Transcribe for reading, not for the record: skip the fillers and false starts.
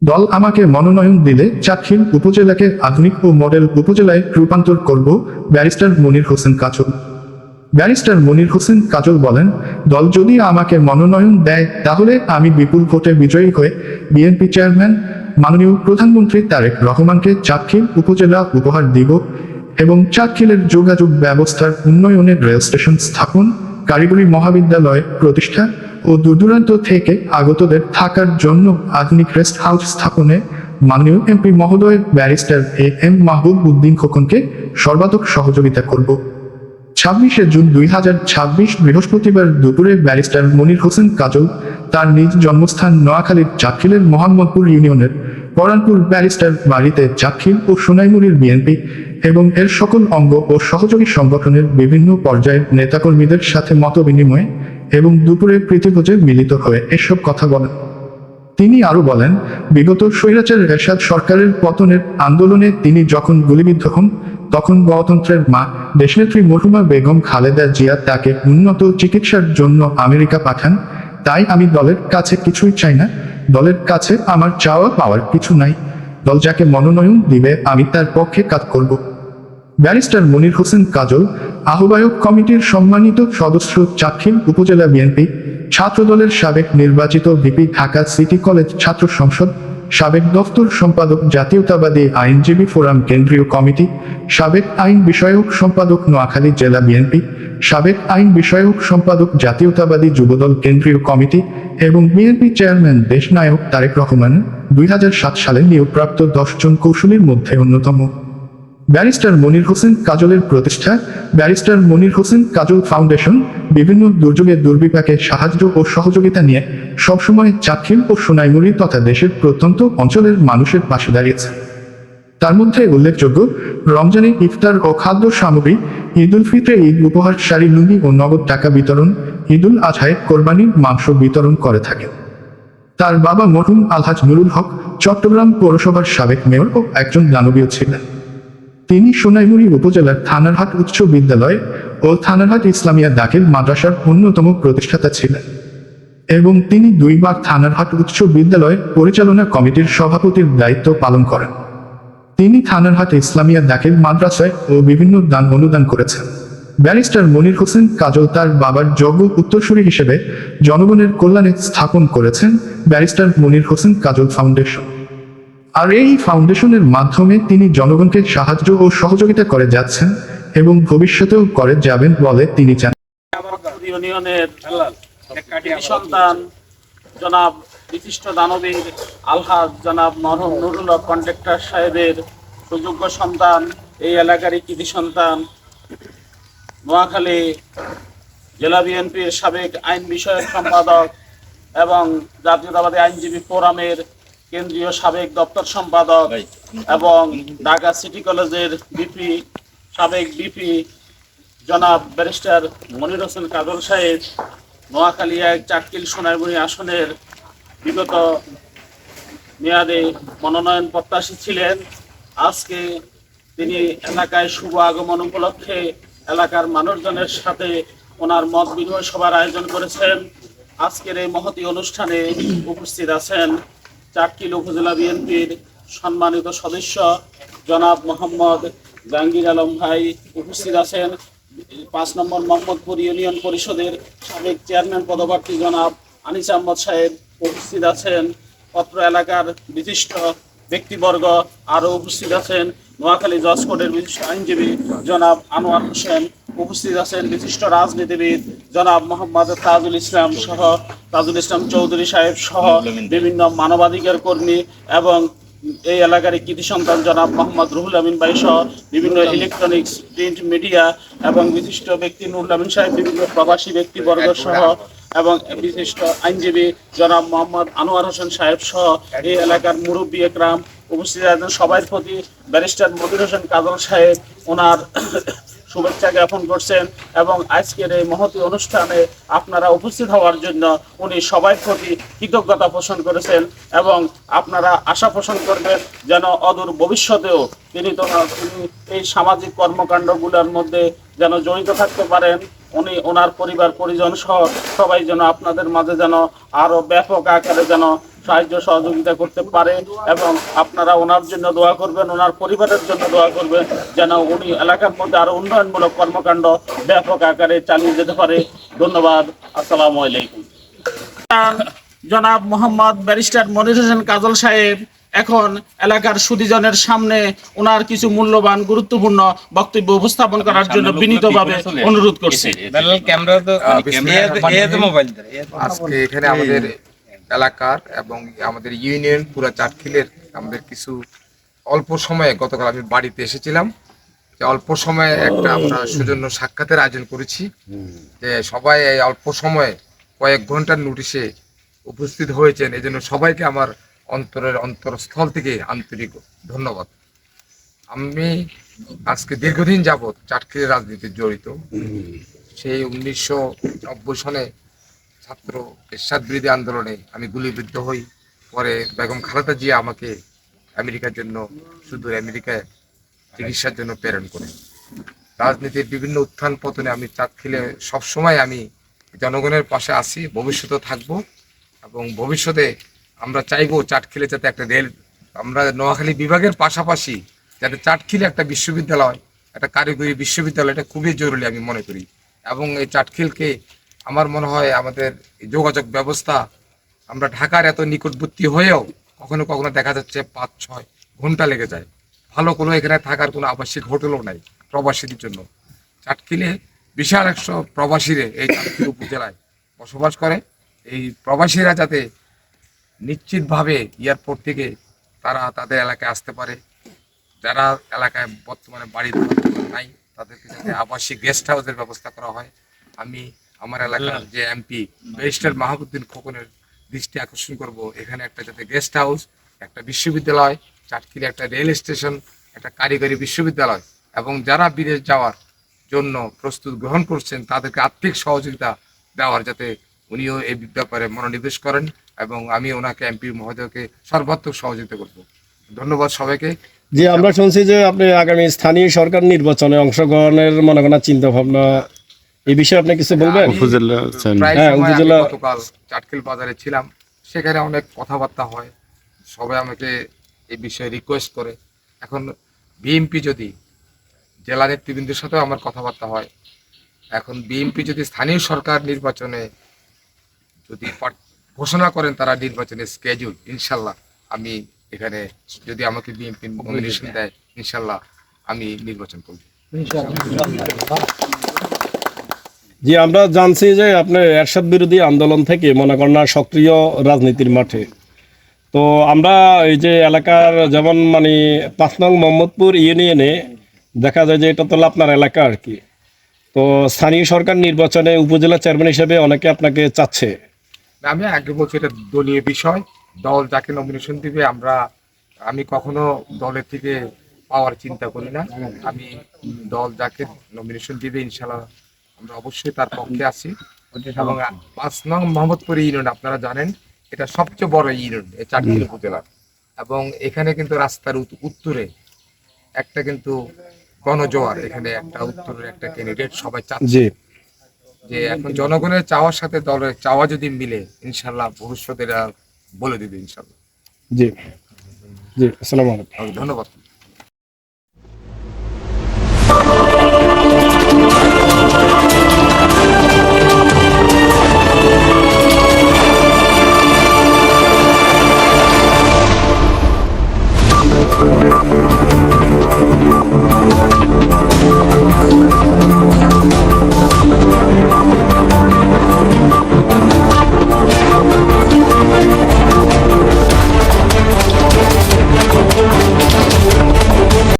দল আমাকে মনোনয়ন দিলে চাটখিল উপজেলাকে আধুনিক ও মডেল উপজেলায় রূপান্তর করব, ব্যারিস্টার মনির হোসেন কাজল। ব্যারিস্টার মনির হোসেন কাজল বলেন, দল যদি আমাকে মনোনয়ন দেয় তাহলে আমি বিপুল ভোটে বিজয়ী হয়ে বিএনপি চেয়ারম্যান মাননীয় প্রধানমন্ত্রী তারেক রহমানকে চাটখিল উপজেলা উপহার দিব এবং চাটখিলের যোগাযোগ ব্যবস্থার উন্নয়নের রেল স্টেশন স্থাপন, কারিগরি মহাবিদ্যালয় প্রতিষ্ঠা ও দূরদূরান্ত থেকে আগতদের থাকার জন্য আধুনিক রেস্ট হাউস স্থাপনে মাননীয় এমপি মহোদয় ব্যারিস্টার এম মাহবুব উদ্দিন খোকনকে সর্বাত্মক সহযোগিতা করব। 26শে জুন 2026 বৃহস্পতিবার দুপুরে ব্যারিস্টার মনির হোসেন কাজল তার নিজ জন্মস্থান নোয়াখালীর চাটখিলের মোহাম্মদপুর ইউনিয়নের পরানপুর ব্যারিস্টার বাড়িতে চাটখিল ও সোনাইমুড়ির বিএনপি এবং এর সকল অঙ্গ ও সহযোগী সংগঠনের বিভিন্ন পর্যায়ের নেতাকর্মীদের সাথে মতবিনিময় এবং দুপুরে প্রীতিভোজে মিলিত হয়ে এসব কথা বলেন। তিনি আরো বলেন, বিগত স্বৈরাচার এরশাদ সরকারের পতনের আন্দোলনে তিনি যখন গুলিবিদ্ধ হন তখন গণতন্ত্রের মা দেশনেত্রী মরহুমা বেগম খালেদা জিয়া তাকে উন্নত চিকিৎসার জন্য আমেরিকা পাঠান। তাই আমি দলের কাছে কিছুই চাই না, দলের কাছে আমার চাওয়া পাওয়ার কিছু নাই। দল যাকে মনোনয়ন দিবে আমি তার পক্ষে কাজ করব। ব্যারিস্টার মনির হোসেন কাজল আহ্বায়ক কমিটির সম্মানিত সদস্য, চাটখিল উপজেলা বিএনপি ছাত্রদলের সাবেক নির্বাচিত ভিপি, ঢাকা সিটি কলেজ ছাত্র সংসদ, সাবেক দফতর সম্পাদক জাতীয়তাবাদী আইনজীবী ফোরাম কেন্দ্রীয় কমিটি, সাবেক আইন বিষয়ক সম্পাদক নোয়াখালী জেলা বিএনপি, সাবেক আইন বিষয়ক সম্পাদক জাতীয়তাবাদী যুবদল কেন্দ্রীয় কমিটি এবং বিএনপি চেয়ারম্যান দেশনায়ক তারেক রহমান 2007 সালে নিয়োগপ্রাপ্ত 10 জন কৌশলীর মধ্যে অন্যতম। ব্যারিস্টার মনির হোসেন কাজলের প্রতিষ্ঠা ব্যারিস্টার মনির হোসেন কাজল ফাউন্ডেশন বিভিন্ন দুর্যোগে দুর্বিপাকে সাহায্য ও সহযোগিতা নিয়ে সবসময় চাটখিল ও সোনাইমুড়ি তথা দেশের প্রত্যন্ত অঞ্চলের মানুষের পাশে দাঁড়িয়েছে। তার মধ্যে উল্লেখযোগ্য, রমজানে ইফতার ও খাদ্য সামগ্রী, ঈদুল ফিতরে ঈদ উপহার, শাড়ি, লুঙ্গি ও নগদ টাকা বিতরণ, ঈদুল আজহায় কোরবানির মাংস বিতরণ করে থাকে। তার বাবা মরহুম আলহাজ নুরুল হক চট্টগ্রাম পৌরসভার সাবেক মেয়র ও একজন দানবীয় ছিলেন। তিনি সোনাইমুড়ি উপজেলার থানারহাট উচ্চ বিদ্যালয় ও থানারহাট ইসলামিয়া দাখিল মাদ্রাসার অন্যতম প্রতিষ্ঠাতা ছিলেন এবং তিনি 2 বার থানারহাট উচ্চ বিদ্যালয় পরিচালনা কমিটির সভাপতির দায়িত্ব পালন করেন। তিনি থানারহাট ইসলামিয়া দাখিল মাদ্রাসায় ও বিভিন্ন দান অনুদান করেছেন। ব্যারিস্টার মনির হোসেন কাজল তার বাবার যোগ্য উত্তরসূরি হিসেবে জনগণের কল্যাণে স্থাপন করেছেন ব্যারিস্টার মনির হোসেন কাজল ফাউন্ডেশন। আর এই ফাউন্ডেশনের মাধ্যমে তিনি জনগণকে সাহায্য ও সহযোগিতা করে যাচ্ছেন এবং ভবিষ্যতেও করে যাবেন বলে তিনি জানান। ইউনিয়নের সন্তান জনাব বিশিষ্ট দানবীর আলহাজ জনাব মরহুম নুরুল হক কন্ট্রাক্টর সাহেবের সুযোগ্য সন্তান, এই এলাকারই কৃতি সন্তান, নোয়াখালী জেলা বিএনপির সাবেক আইন বিষয়ক সম্পাদক এবং জাতীয়তাবাদী আইনজীবী ফোরামের কেন্দ্রীয় সাবেক দপ্তর সম্পাদক এবং ঢাকা সিটি কলেজের বিপি, সাবেক বিপি জনাব ব্যারিস্টার মনির হোসেন কাজল সাহেব নোয়াখালী 1 চাটখিল সোনাইমুড়ি আসনের বিগত মেয়াদে মনোনয়ন প্রত্যাশী ছিলেন। আজকে তিনি এলাকায় শুভ আগমন উপলক্ষে এলাকার মানুষজনের সাথে ওনার মত বিনিময় সভার আয়োজন করেছেন। আজকের এই মহতী অনুষ্ঠানে উপস্থিত আছেন চাটখিল উপজেলা বিএনপির সম্মানিত সদস্য জনাব মোহাম্মদ জাহাঙ্গীর আলম ভাই, উপস্থিত আছেন 5 নম্বর মোহাম্মদপুর ইউনিয়ন পরিষদের সাবেক চেয়ারম্যান পদপ্রার্থী জনাব আনিস আহমদ সাহেব, উপস্থিত আছেন অত্র এলাকার বিশিষ্ট ব্যক্তিবর্গ, আরও উপস্থিত আছেন নোয়াখালী জজ কোর্টের বিশিষ্ট আইনজীবী জনাব আনোয়ার হোসেন, উপস্থিত আছেন বিশিষ্ট রাজনীতিবিদ জনাব মোহাম্মদ তাজুল ইসলাম চৌধুরী সাহেব সহ বিভিন্ন মানবাধিকার কর্মী এবং এই এলাকার কৃতি সন্তান জনাব মোহাম্মদ রুহুল আমিন ভাই সহ বিভিন্ন ইলেকট্রনিক্স, প্রিন্ট মিডিয়া এবং বিশিষ্ট ব্যক্তি নুরুল আমিন সাহেব, বিভিন্ন প্রবাসী ব্যক্তিবর্গ সহ এবং বিশিষ্ট আইনজীবী জনাব মোহাম্মদ আনোয়ার হোসেন সাহেব সহ এই এলাকার মুরব্বী একরাম উপস্থিত আছেন। সবার প্রতি ব্যারিস্টার মনির হোসেন কাজল সাহেব ওনার শুভেচ্ছা জ্ঞাপন করছেন এবং আজকের এই মহতী অনুষ্ঠানে আপনারা উপস্থিত হওয়ার জন্য উনি সবার প্রতি কৃতজ্ঞতা পোষণ করেছেন এবং আপনারা আশা পোষণ করবেন যেন অদূর ভবিষ্যতেও তিনি এই সামাজিক কর্মকাণ্ডগুলোর মধ্যে যেন জড়িত থাকতে পারেন। উনি ওনার পরিবার পরিজন সহ সবাই যেন আপনাদের মাঝে যেন আরও ব্যাপক আকারে যেন সাহায্য সহযোগিতা করতে পারে, এবং আপনারা ওনার জন্য দোয়া করবেন, ওনার পরিবারের জন্য দোয়া করবেন, যেন উনি এলাকার মধ্যে আরো উন্নয়নমূলক কর্মকাণ্ড ব্যাপক আকারে চালিয়ে যেতে পারে। ধন্যবাদ। আসসালামু আলাইকুম। জনাব মোহাম্মদ ব্যারিস্টার মনির হোসেন কাজল সাহেব এখন এলাকার সুধীজনের সামনে ওনার কিছু মূল্যবান গুরুত্বপূর্ণ বক্তব্য উপস্থাপন করার জন্য বিনীতভাবে অনুরোধ করছি। আজকে এখানে আমাদের এলাকার এবং আমাদের ইউনিয়ন পুরা চাটখিলের আমাদের কিছু অল্প সময়ে গতকাল আমি বাড়িতে এসেছিলাম, যে অল্প সময়ে একটা আমরা সৌজন্য সাক্ষাতের আয়োজন করেছি, যে সবাই এই অল্প সময়ে কয়েক ঘন্টার নোটিশে উপস্থিত হয়েছেন, এই জন্য সবাইকে আমার অন্তরস্থল থেকে আন্তরিক ধন্যবাদ। আমি আজকে দীর্ঘদিন যাবৎ চাটখিলের রাজনীতিতে জড়িত। সেই 1990 সনে ছাত্র এরশাদ বিরোধী আন্দোলনে আমি গুলিবিদ্ধ হই। পরে বেগম খালেদা জিয়া আমাকে আমেরিকার জন্য, শুধু আমেরিকায় চিকিৎসার জন্য প্রেরণ করে। রাজনীতির বিভিন্ন উত্থান পতনে আমি চাটখিলে সবসময় আমি জনগণের পাশে আছি, ভবিষ্যতেও থাকবো, এবং ভবিষ্যতে আমরা চাইবো চাটখিলে যাতে একটা রেল, আমরা নোয়াখালী বিভাগের পাশাপাশি যাতে চাটখিলে একটা বিশ্ববিদ্যালয়, একটা কারিগরি বিশ্ববিদ্যালয়, এটা খুবই জরুরি আমি মনে করি। এবং এই চাটখিলকে আমার মনে হয় আমাদের যোগাযোগ ব্যবস্থা, আমরা ঢাকার এত নিকটবর্তী হয়েও কখনো কখনো দেখা যাচ্ছে 5-6 ঘন্টা লেগে যায়। ভালো কোনো এখানে থাকার কোনো আবাসিক হোটেলও নাই প্রবাসীদের জন্য। চাটখিলে বিশাল 100 প্রবাসীরা এই চাটখিল উপজেলায় বসবাস করে। এই প্রবাসীরা যাতে নিশ্চিতভাবে এয়ারপোর্ট থেকে তারা তাদের এলাকায় আসতে পারে, যারা এলাকায় বর্তমানে বাড়ি নাই তাদেরকে যাতে আবাসিক গেস্ট হাউসের ব্যবস্থা করা হয়। আমি আমার এলাকার যে এমপি ব্যারিস্টার মাহবুবউদ্দিন খোকনের দৃষ্টি আকর্ষণ করব, এখানে একটা যাতে গেস্ট হাউস, একটা বিশ্ববিদ্যালয়, চাটখিলে একটা রেল স্টেশন, একটা কারিগরি বিশ্ববিদ্যালয়, এবং যারা বিদেশ যাওয়ার জন্য প্রস্তুত গ্রহণ করছেন তাদেরকে আর্থিক সহযোগিতা দেওয়ার, যাতে উনিও এই ব্যাপারে মনোনিবেশ করেন, এবং আমি ওনাকে এমপি মহোদয়কে সর্বাত্মক সহযোগিতা করব। ধন্যবাদ সবাইকে। জি, আমরা শুনছি যে আপনি আগামী স্থানীয় সরকার নির্বাচনে অংশগ্রহণের মনে করেন চিন্তা ভাবনা, এই বিষয়ে আপনি কিছু বলবেন? প্রায় হ্যাঁ, সময় আমি উপজেলা গতকাল চাটখিল বাজারে ছিলাম, সেখানে অনেক কথাবার্তা হয়, সবাই আমাকে এই বিষয়ে রিকোয়েস্ট করে। এখন বিএনপি যদি, জেলা নেতৃবৃন্দের সাথেও আমার কথাবার্তা হয়, এখন বিএনপি যদি স্থানীয় সরকার নির্বাচনে যদি ঘোষণা করেন তারা নির্বাচনের স্কেডিউল, ইনশাল্লাহ আমি এখানে, যদি আমাকে বিএনপি নমিনেশন দেয়, ইনশাল্লাহ আমি নির্বাচন করব। জি, আমরা জানছি যে আপনি এরশাদ বিরোধী আন্দোলন থেকে মনে করেন সক্রিয় রাজনীতির মাঠে। তো আমরা এই যে এলাকার যেমন মানে 5 নং মোহাম্মদপুর ইউনিয়নে দেখা যায় যে এটা তো আপনার এলাকা আর কি। তো স্থানীয় সরকার নির্বাচনে উপজেলা চেয়ারম্যান হিসেবে অনেকে আপনাকে চাচ্ছে। আমি আগে বলছি এটা দলীয় বিষয়, দল যাকে নমিনেশন দিবে, আমি কখনো দলের থেকে পাওয়ার চিন্তা করি না। আমি দল যাকে নমিনেশন দিবে ইনশাল্লাহ আমরা অবশ্যই তার পক্ষে আছি। এবং 5 নং মোহাম্মদপুর ইউনিয়ন আপনারা জানেন এটা সবচেয়ে বড় ইউনিয়ন এই চাটখিল উপজেলার, এবং এখানে কিন্তু রাস্তার উত্তরে একটা কিন্তু গণজোয়ার, এখানে একটা উত্তরের একটা ক্যান্ডিডেট সবাই চাচ্ছে, যে এখন জনগণের চাওয়ার সাথে দলের চাওয়া যদি মিলে ইনশাল্লাহ ভবিষ্যতে বলে দিবে ইনশাল্লাহ। জি জি, আসসালামু আলাইকুম। ধন্যবাদ।